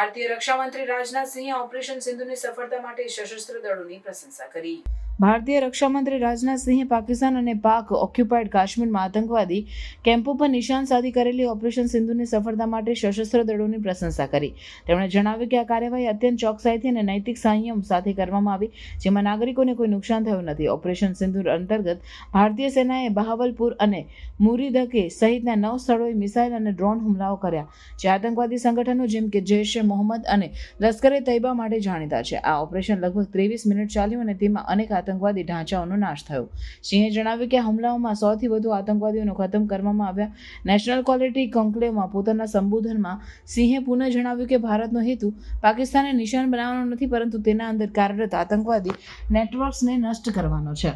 ભારતીય રક્ષા મંત્રી રાજનાથ સિંહે ઓપરેશન સિંધુની સફળતા માટે સશસ્ત્ર દળોની પ્રશંસા કરી। ભારતીય રક્ષા મંત્રી રાજનાથ સિંહે પાકિસ્તાન અને પાક ઓક્યુપાઇડ કાશ્મીરમાં આતંકવાદી કેમ્પો પર નિશાન સાધી કરેલી ઓપરેશન સિંધુની સફળતા માટે સશસ્ત્ર દળોની પ્રશંસા કરી। તેમણે જણાવ્યું કે આ કાર્યવાહી અત્યંત ચોકસાઈથી અને નૈતિક સંયમ સાથે કરવામાં આવી, જેમાં નાગરિકોને કોઈ નુકસાન થયું નથી। ઓપરેશન સિંધુ અંતર્ગત ભારતીય સેનાએ બહાવલપુર અને મુરીદકે સહિતના 9 સ્થળોએ મિસાઇલ અને ડ્રોન હુમલાઓ કર્યા, જે આતંકવાદી સંગઠનો જેમ કે જૈશ એ મોહમ્મદ અને લશ્કરે તૈયબા માટે જાણીતા છે। આ ઓપરેશન લગભગ 23 મિનિટ ચાલ્યું અને તેમાં અનેક આતંકવાદી ઢાંચાઓનો નાશ થયો। સિંહે જણાવ્યું કે આ હુમલાઓમાં 100થી વધુ આતંકવાદીઓને ખતમ કરવામાં આવ્યા। નેશનલ ક્વોલિટી કોન્ક્લેવમાં પોતાના સંબોધનમાં સિંહે પુનઃ જણાવ્યું કે ભારતનો હેતુ પાકિસ્તાનને નિશાન બનાવવાનો નથી, પરંતુ તેના અંદર કાર્યરત આતંકવાદી નેટવર્ક્સને નષ્ટ કરવાનો છે।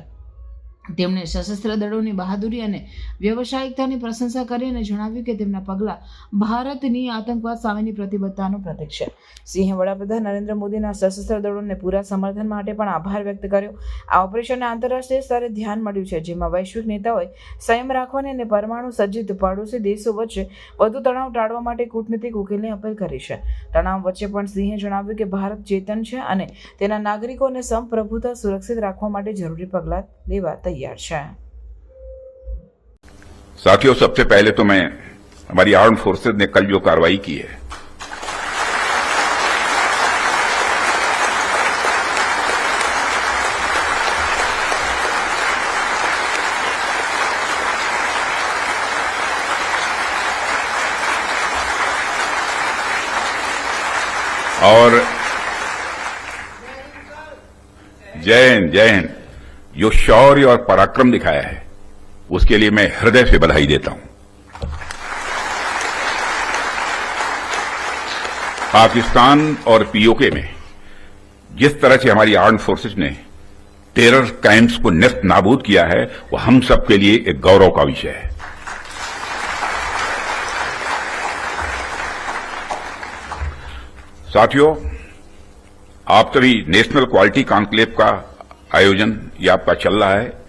તેમણે સશસ્ત્ર દળોની બહાદુરી અને વ્યવસાયિકતાની પ્રશંસા કરી અને જણાવ્યું કે તેમના પગલાં ભારતની આતંકવાદ સામેની પ્રતિબદ્ધતાનું પ્રતીક છે। સિંહે વડાપ્રધાન નરેન્દ્ર મોદીના સશસ્ત્ર દળોને પૂરા સમર્થન માટે પણ આભાર વ્યક્ત કર્યો। આ ઓપરેશનને આંતરરાષ્ટ્રીય સ્તરે ધ્યાન મળ્યું છે, જેમાં વૈશ્વિક નેતાઓએ સંયમ રાખવાની અને પરમાણુ સજ્જિત પાડોશી દેશો વચ્ચે વધુ તણાવ ટાળવા માટે કૂટનીતિક ઉકેલની અપીલ કરી છે। તણાવ વચ્ચે પણ સિંહે જણાવ્યું કે ભારત ચેતન છે અને તેના નાગરિકોને સંપ્રભુતા સુરક્ષિત રાખવા માટે જરૂરી પગલાં લેવા તૈયાર है। साथियों, सबसे पहले तो मैं हमारी आर्म फोर्सेज ने कल जो कार्रवाई की है और जय हिंद जो शौर्य और पराक्रम दिखाया है उसके लिए मैं हृदय से बधाई देता हूं। पाकिस्तान और पीओके में जिस तरह से हमारी आर्म फोर्सेस ने टेरर कैंप्स को नेस्त नाबूद किया है, वो हम सब के लिए एक गौरव का विषय है। साथियों, आप सभी नेशनल क्वालिटी कॉन्क्लेव का आयोजन ये आपका चल रहा है।